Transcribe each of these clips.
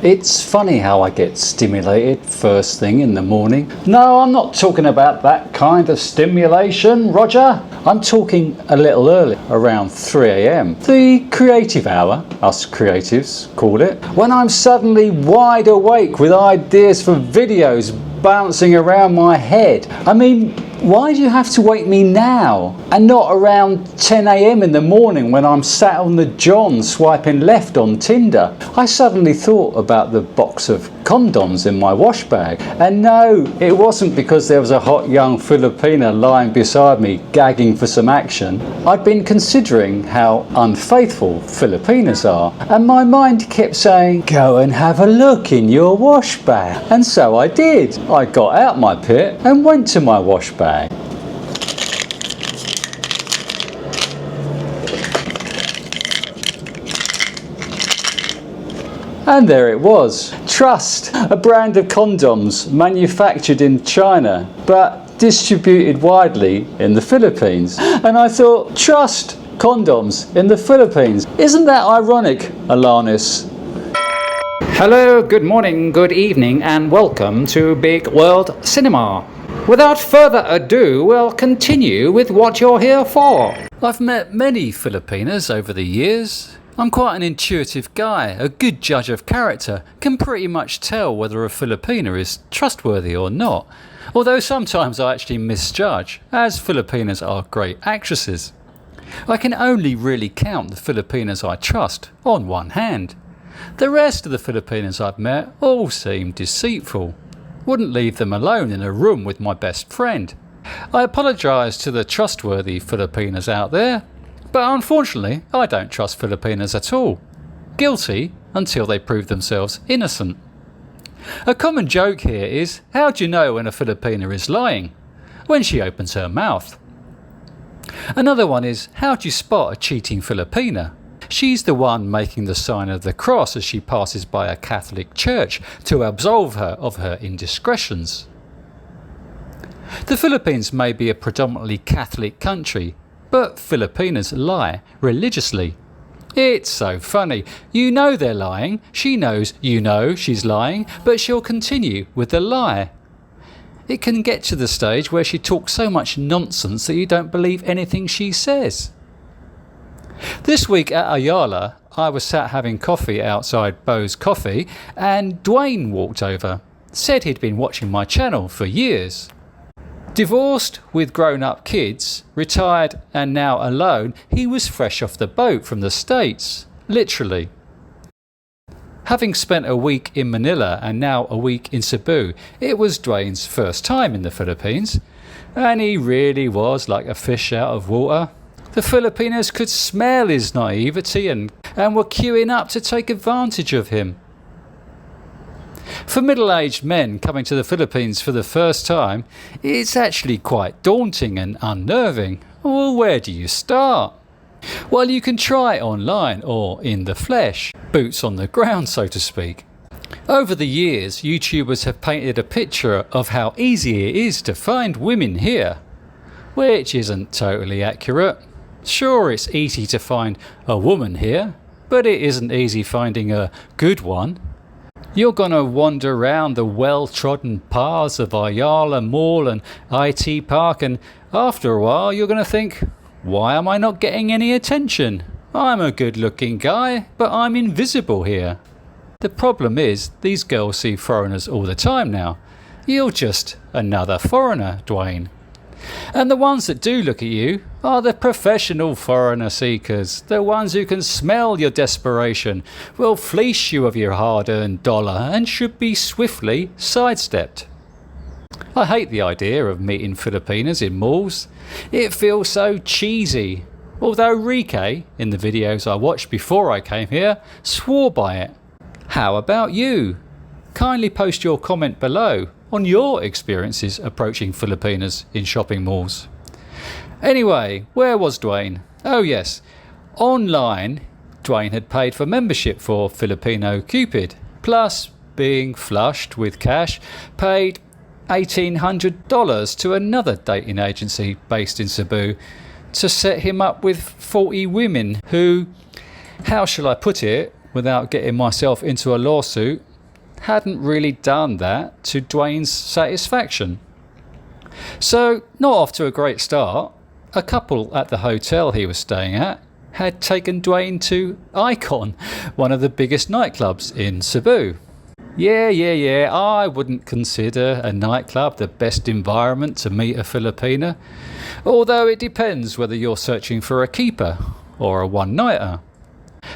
It's funny how I get stimulated first thing in the morning. No, I'm not talking about that kind of stimulation, Roger. I'm talking a little early, around 3 AM. The creative hour, us creatives call it. When I'm suddenly wide awake with ideas for videos bouncing around my head. I mean, why do you have to wake me now and not around 10 AM in the morning when I'm sat on the John swiping left on Tinder? I suddenly thought about the box of condoms in my wash bag, and no, it wasn't because there was a hot young Filipina lying beside me gagging for some action. I'd been considering how unfaithful Filipinas are, and my mind kept saying, go and have a look in your wash bag. And so I did. I got out my pit and went to my wash bag. And there it was. Trust, a brand of condoms manufactured in China but distributed widely in the Philippines. And I thought, trust condoms in the Philippines. Isn't that ironic, Alanis? Hello, good morning, good evening, and welcome to Big World Cinema. Without further ado, we'll continue with what you're here for. I've met many Filipinas over the years. I'm quite an intuitive guy, a good judge of character, can pretty much tell whether a Filipina is trustworthy or not. Although sometimes I actually misjudge, as Filipinas are great actresses. I can only really count the Filipinas I trust on one hand. The rest of the Filipinas I've met all seem deceitful. Wouldn't leave them alone in a room with my best friend. I apologise to the trustworthy Filipinas out there, but unfortunately I don't trust Filipinas at all. Guilty until they prove themselves innocent. A common joke here is, how do you know when a Filipina is lying? When she opens her mouth. Another one is, how do you spot a cheating Filipina? She's the one making the sign of the cross as she passes by a Catholic church to absolve her of her indiscretions. The Philippines may be a predominantly Catholic country, but Filipinas lie religiously. It's so funny. You know they're lying, she knows you know she's lying, but she'll continue with the lie. It can get to the stage where she talks so much nonsense that you don't believe anything she says. This week at Ayala, I was sat having coffee outside Bo's Coffee and Dwayne walked over. Said he'd been watching my channel for years. Divorced with grown-up kids, retired and now alone, he was fresh off the boat from the States, literally. Having spent a week in Manila and now a week in Cebu, it was Dwayne's first time in the Philippines, and he really was like a fish out of water. The Filipinos could smell his naivety and were queuing up to take advantage of him. For middle-aged men coming to the Philippines for the first time, it's actually quite daunting and unnerving. Well, where do you start? Well, you can try online or in the flesh, boots on the ground so to speak. Over the years, YouTubers have painted a picture of how easy it is to find women here, which isn't totally accurate. Sure, it's easy to find a woman here, but it isn't easy finding a good one. You're gonna wander around the well-trodden paths of Ayala Mall and IT Park, and after a while you're gonna think, why am I not getting any attention? I'm a good-looking guy, but I'm invisible here. The problem is, these girls see foreigners all the time now. You're just another foreigner, Dwayne. And the ones that do look at you are the professional foreigner seekers, the ones who can smell your desperation, will fleece you of your hard-earned dollar and should be swiftly sidestepped. I hate the idea of meeting Filipinas in malls. It feels so cheesy, although Rike, in the videos I watched before I came here, swore by it. How about you? Kindly post your comment below on your experiences approaching Filipinas in shopping malls. Anyway, where was Dwayne? Oh yes, online Dwayne had paid for membership for Filipino Cupid, plus being flushed with cash, paid $1,800 to another dating agency based in Cebu to set him up with 40 women who, how shall I put it without getting myself into a lawsuit, hadn't really done that to Dwayne's satisfaction. So, not off to a great start. A couple at the hotel he was staying at had taken Dwayne to Icon, one of the biggest nightclubs in Cebu. Yeah, I wouldn't consider a nightclub the best environment to meet a Filipina, although it depends whether you're searching for a keeper or a one-nighter.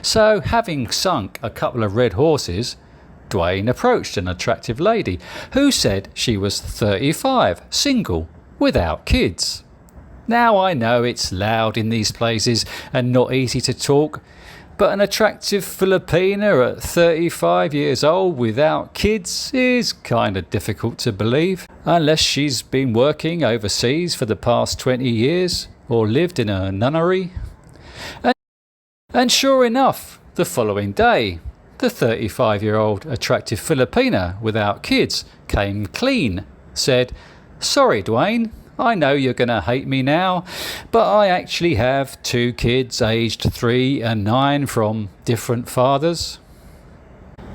So, having sunk a couple of red horses, Dwayne approached an attractive lady who said she was 35, single, without kids. Now I know it's loud in these places and not easy to talk, but an attractive Filipina at 35 years old without kids is kind of difficult to believe, unless she's been working overseas for the past 20 years or lived in a nunnery. And sure enough, the following day, the 35-year-old attractive Filipina without kids came clean, said, "Sorry, Dwayne, I know you're going to hate me now, but I actually have 2 kids aged 3 and 9 from different fathers.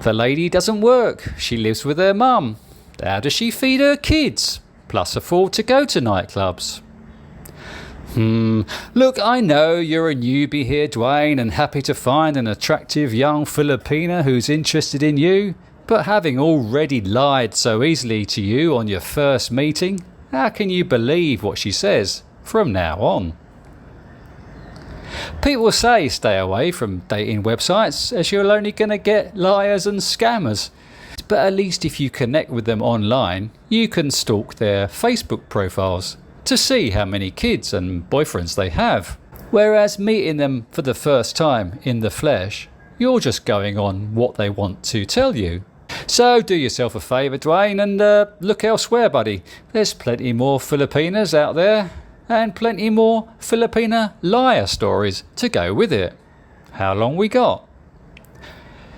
The lady doesn't work, she lives with her mum. How does she feed her kids, plus afford to go to nightclubs?" Look, I know you're a newbie here, Dwayne, and happy to find an attractive young Filipina who's interested in you, but having already lied so easily to you on your first meeting, how can you believe what she says from now on? People say stay away from dating websites as you're only going to get liars and scammers. But at least if you connect with them online, you can stalk their Facebook profiles to see how many kids and boyfriends they have. Whereas meeting them for the first time in the flesh, you're just going on what they want to tell you. So do yourself a favour, Dwayne, and look elsewhere, buddy. There's plenty more Filipinas out there, and plenty more Filipina liar stories to go with it. How long we got?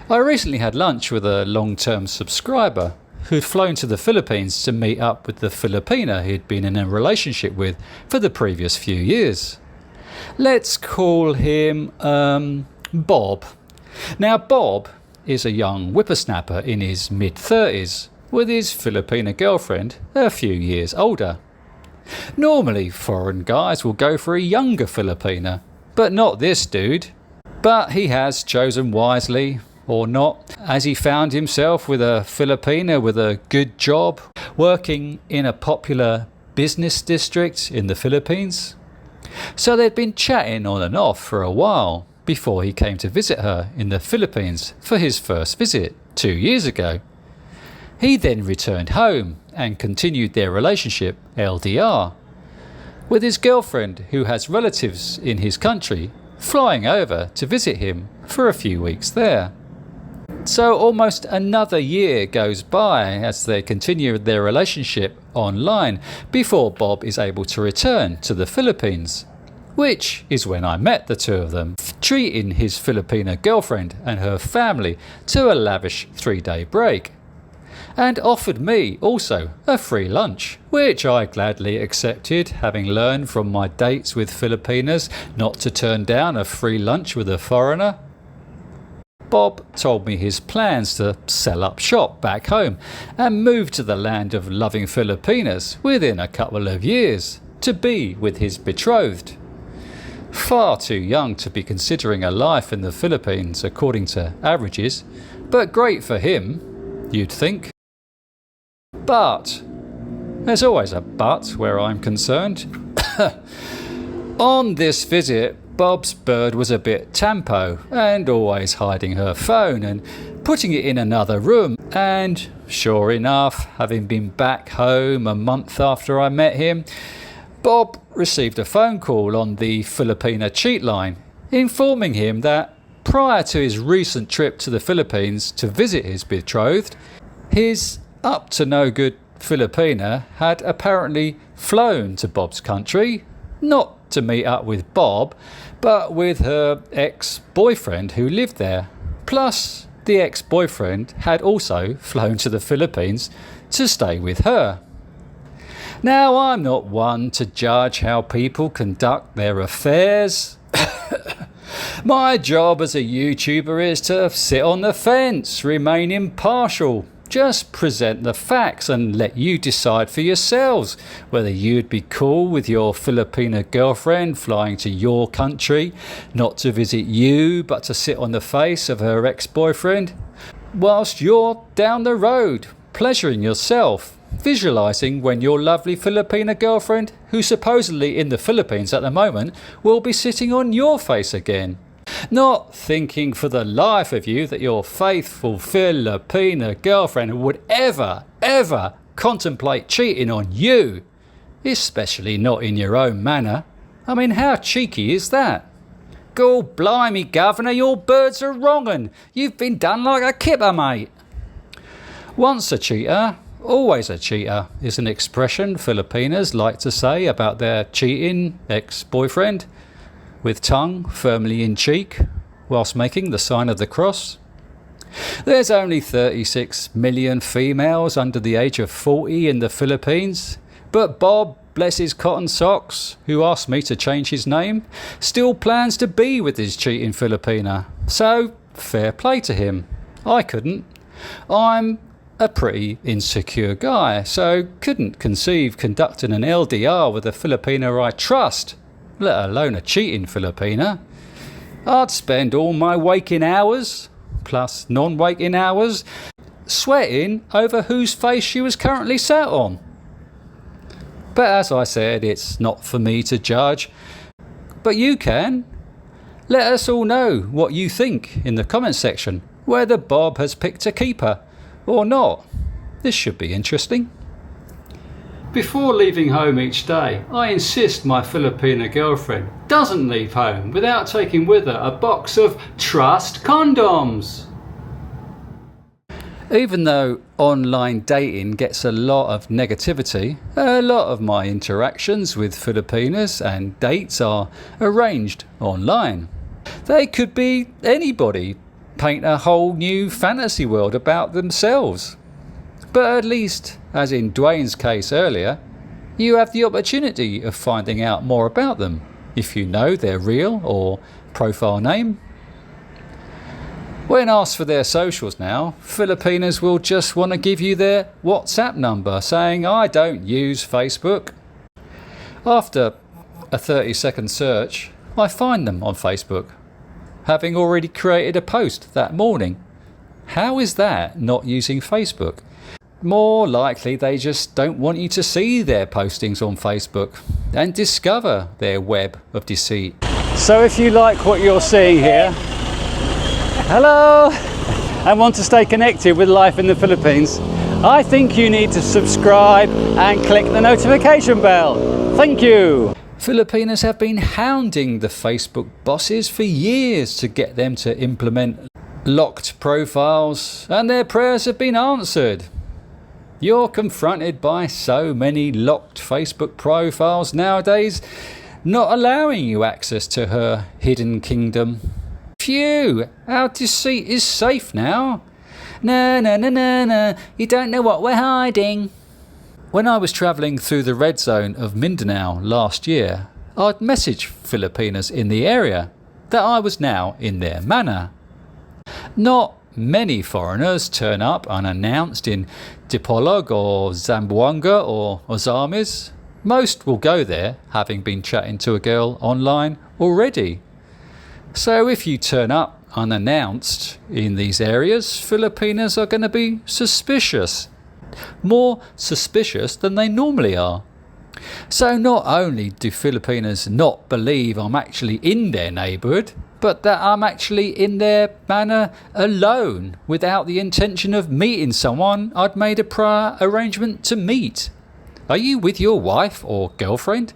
I recently had lunch with a long-term subscriber who'd flown to the Philippines to meet up with the Filipina he'd been in a relationship with for the previous few years. Let's call him Bob. Now Bob is a young whippersnapper in his mid-30s with his Filipina girlfriend a few years older. Normally foreign guys will go for a younger Filipina, but not this dude. But he has chosen wisely, or not, as he found himself with a Filipina with a good job, working in a popular business district in the Philippines. So they'd been chatting on and off for a while before he came to visit her in the Philippines for his first visit 2 years ago. He then returned home and continued their relationship LDR, with his girlfriend, who has relatives in his country, flying over to visit him for a few weeks there. So almost another year goes by as they continue their relationship online before Bob is able to return to the Philippines, which is when I met the two of them, treating his Filipina girlfriend and her family to a lavish 3-day break, and offered me also a free lunch, which I gladly accepted, having learned from my dates with Filipinas not to turn down a free lunch with a foreigner. Bob told me his plans to sell up shop back home and move to the land of loving Filipinas within a couple of years to be with his betrothed. Far too young to be considering a life in the Philippines according to averages, but great for him, you'd think. But there's always a but where I'm concerned. On this visit, Bob's bird was a bit tampo and always hiding her phone and putting it in another room, and sure enough, having been back home a month after I met him, Bob received a phone call on the Filipina cheat line informing him that prior to his recent trip to the Philippines to visit his betrothed, his up to no good Filipina had apparently flown to Bob's country, not to meet up with Bob, but with her ex-boyfriend who lived there. Plus, the ex-boyfriend had also flown to the Philippines to stay with her. Now, I'm not one to judge how people conduct their affairs. My job as a YouTuber is to sit on the fence, remain impartial, Just present the facts and let you decide for yourselves whether you'd be cool with your Filipina girlfriend flying to your country, not to visit you but to sit on the face of her ex-boyfriend, whilst you're down the road, pleasuring yourself, visualising when your lovely Filipina girlfriend, who's supposedly in the Philippines at the moment, will be sitting on your face again. Not thinking for the life of you that your faithful Filipina girlfriend would ever contemplate cheating on you, especially not in your own manner. I mean, how cheeky is that? God blimey, governor, your birds are wrong and you've been done like a kipper, mate. Once a cheater, always a cheater is an expression Filipinas like to say about their cheating ex-boyfriend, with tongue firmly in cheek whilst making the sign of the cross. There's only 36 million females under the age of 40 in the Philippines, but Bob, bless his cotton socks, who asked me to change his name, still plans to be with his cheating Filipina. So, fair play to him. I couldn't. I'm a pretty insecure guy, so couldn't conceive conducting an LDR with a Filipina I trust, let alone a cheating Filipina. I'd spend all my waking hours, plus non-waking hours, sweating over whose face she was currently sat on. But as I said, it's not for me to judge. But you can. Let us all know what you think in the comment section, whether Bob has picked a keeper or not. This should be interesting. Before leaving home each day, I insist my Filipina girlfriend doesn't leave home without taking with her a box of Trust condoms. Even though online dating gets a lot of negativity, a lot of my interactions with Filipinas and dates are arranged online. They could be anybody, paint a whole new fantasy world about themselves. But at least, as in Dwayne's case earlier, you have the opportunity of finding out more about them, if you know their real or profile name. When asked for their socials now, Filipinas will just want to give you their WhatsApp number, saying, I don't use Facebook. After a 30-second search, I find them on Facebook, having already created a post that morning. How is that not using Facebook? More likely they just don't want you to see their postings on Facebook and discover their web of deceit. So if you like what you're seeing here, hello, and want to stay connected with life in the Philippines, I think you need to subscribe and click the notification bell. Thank you. Filipinas have been hounding the Facebook bosses for years to get them to implement locked profiles, and their prayers have been answered. You're confronted by so many locked Facebook profiles nowadays, not allowing you access to her hidden kingdom. Phew, our deceit is safe now. No, you don't know what we're hiding. When I was travelling through the red zone of Mindanao last year, I'd message Filipinas in the area that I was now in their manor. Not many foreigners turn up unannounced in Dipolog or Zamboanga or Ozamis. Most will go there having been chatting to a girl online already. So if you turn up unannounced in these areas, Filipinas are going to be suspicious. More suspicious than they normally are. So not only do Filipinas not believe I'm actually in their neighbourhood, but that I'm actually in their manor alone without the intention of meeting someone I'd made a prior arrangement to meet. Are you with your wife or girlfriend?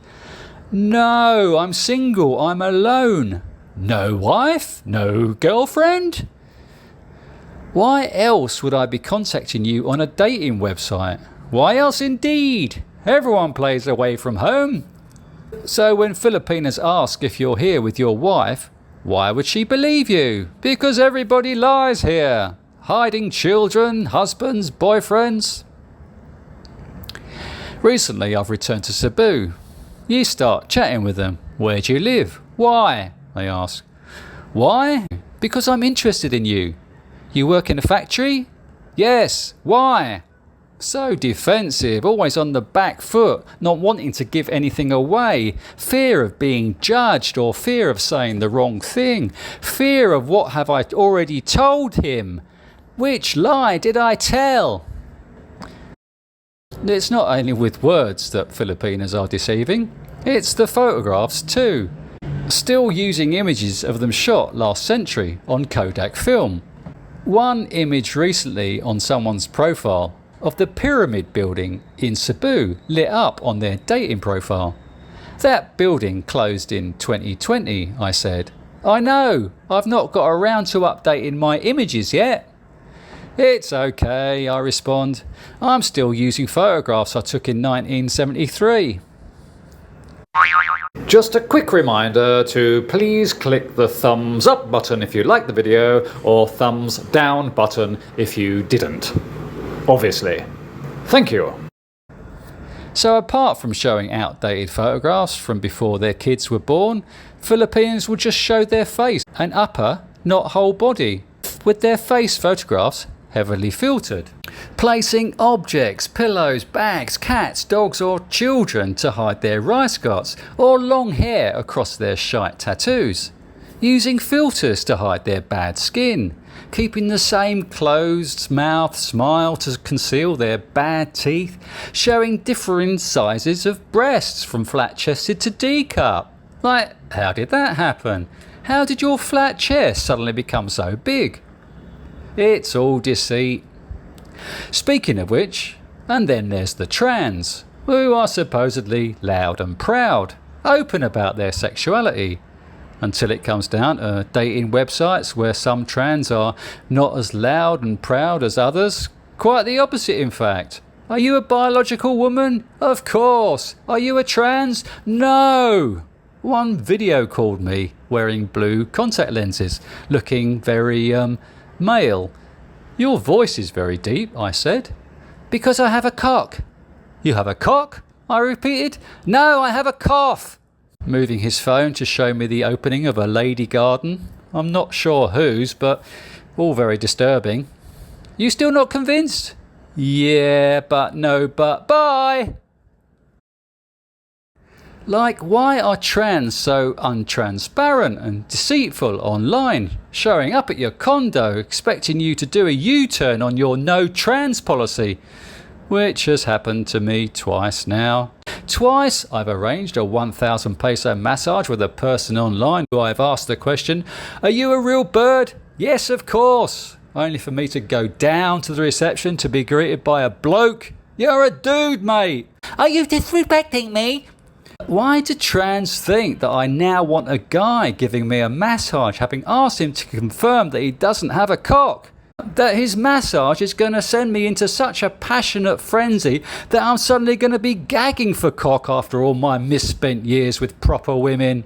No, I'm single, I'm alone. No wife? No girlfriend? Why else would I be contacting you on a dating website? Why else indeed? Everyone plays away from home. So when Filipinas ask if you're here with your wife, why would she believe you? Because everybody lies here, hiding children, husbands, boyfriends. Recently I've returned to Cebu. You start chatting with them. Where do you live? Why? I ask. Why? Because I'm interested in you. You work in a factory? Yes, why? So defensive, always on the back foot, not wanting to give anything away, fear of being judged or fear of saying the wrong thing, fear of what have I already told him? Which lie did I tell? It's not only with words that Filipinas are deceiving, it's the photographs too. Still using images of them shot last century on Kodak film. One image recently on someone's profile of the pyramid building in Cebu lit up on their dating profile. That building closed in 2020, I said. I know, I've not got around to updating my images yet. It's okay, I respond. I'm still using photographs I took in 1973. Just a quick reminder to please click the thumbs up button if you liked the video, or thumbs down button if you didn't. Obviously. Thank you. So apart from showing outdated photographs from before their kids were born, Filipinos will just show their face and upper, not whole body, with their face photographs heavily filtered. Placing objects, pillows, bags, cats, dogs or children to hide their rice guts or long hair across their shite tattoos. Using filters to hide their bad skin. Keeping the same closed mouth smile to conceal their bad teeth. Showing differing sizes of breasts from flat-chested to D-cup. Like, how did that happen? How did your flat chest suddenly become so big? It's all deceit. Speaking of which, and then there's the trans, who are supposedly loud and proud, open about their sexuality, until it comes down to dating websites where some trans are not as loud and proud as others. Quite the opposite, in fact. Are you a biological woman? Of course. Are you a trans? No. One video called me wearing blue contact lenses, looking very, male. Your voice is very deep, I said. Because I have a cock. You have a cock? I repeated. No, I have a cough. Moving his phone to show me the opening of a lady garden. I'm not sure whose, but all very disturbing. You still not convinced? Yeah, but no, but bye. Like, why are trans so untransparent and deceitful online, showing up at your condo expecting you to do a U-turn on your no trans policy, which has happened to me twice now. Twice I've arranged a 1,000 peso massage with a person online who I've asked the question, are you a real bird? Yes, of course. Only for me to go down to the reception to be greeted by a bloke. You're a dude, mate. Are you disrespecting me? Why do trans think that I now want a guy giving me a massage, having asked him to confirm that he doesn't have a cock? That his massage is going to send me into such a passionate frenzy that I'm suddenly going to be gagging for cock after all my misspent years with proper women.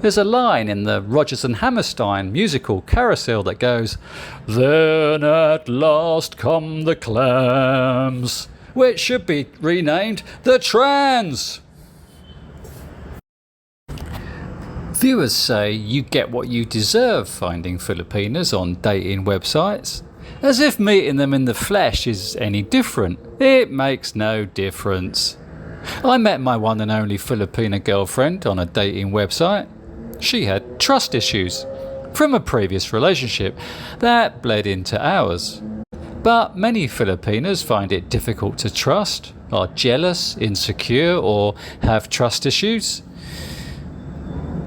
There's a line in the Rodgers and Hammerstein musical Carousel that goes, "Then at last come the clams," which should be renamed the Trans. Viewers say you get what you deserve finding Filipinas on dating websites. As if meeting them in the flesh is any different. It makes no difference. I met my one and only Filipina girlfriend on a dating website. She had trust issues from a previous relationship that bled into ours. But many Filipinas find it difficult to trust, are jealous, insecure, or have trust issues.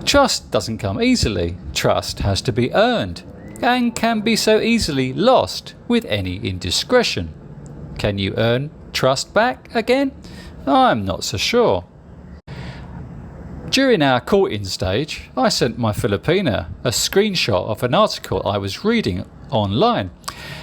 Trust doesn't come easily. Trust has to be earned and can be so easily lost with any indiscretion. Can you earn trust back again? I'm not so sure. During our courting stage, I sent my Filipina a screenshot of an article I was reading online.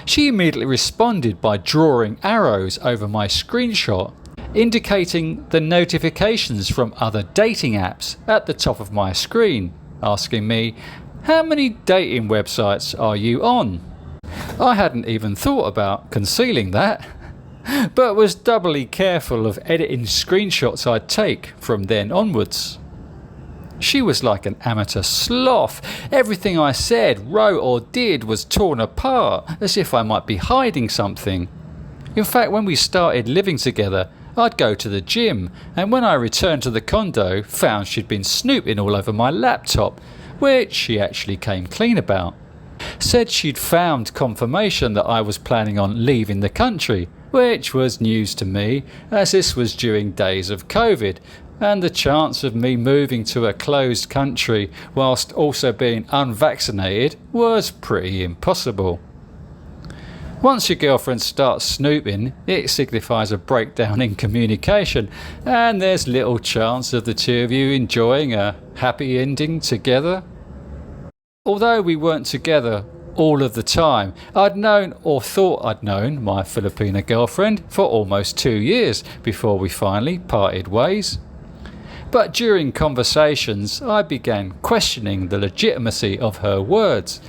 She immediately responded by drawing arrows over my screenshot, indicating the notifications from other dating apps at the top of my screen, asking me, how many dating websites are you on? I hadn't even thought about concealing that, but was doubly careful of editing screenshots I'd take from then onwards. She was like an amateur sloth. Everything I said, wrote or did was torn apart, as if I might be hiding something. In fact, when we started living together, I'd go to the gym, and when I returned to the condo, found she'd been snooping all over my laptop, which she actually came clean about. Said she'd found confirmation that I was planning on leaving the country, which was news to me, as this was during days of COVID, and the chance of me moving to a closed country whilst also being unvaccinated was pretty impossible. Once your girlfriend starts snooping, it signifies a breakdown in communication, and there's little chance of the two of you enjoying a happy ending together. Although we weren't together all of the time, I'd known or thought I'd known my Filipina girlfriend for almost 2 years before we finally parted ways. But during conversations, I began questioning the legitimacy of her words.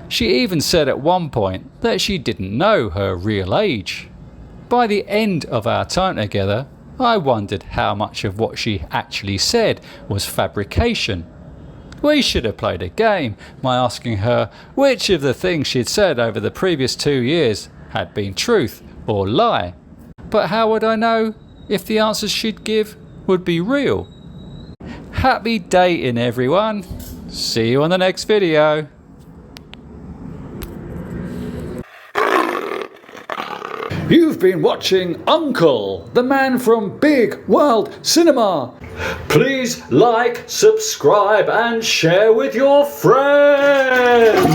She even said at one point that she didn't know her real age. By the end of our time together, I wondered how much of what she actually said was fabrication. We should have played a game by asking her which of the things she'd said over the previous 2 years had been truth or lie. But how would I know if the answers she'd give would be real? Happy dating, everyone. See you on the next video. You've been watching Uncle, the man from Bigg World Cinema. Please like, subscribe and share with your friends.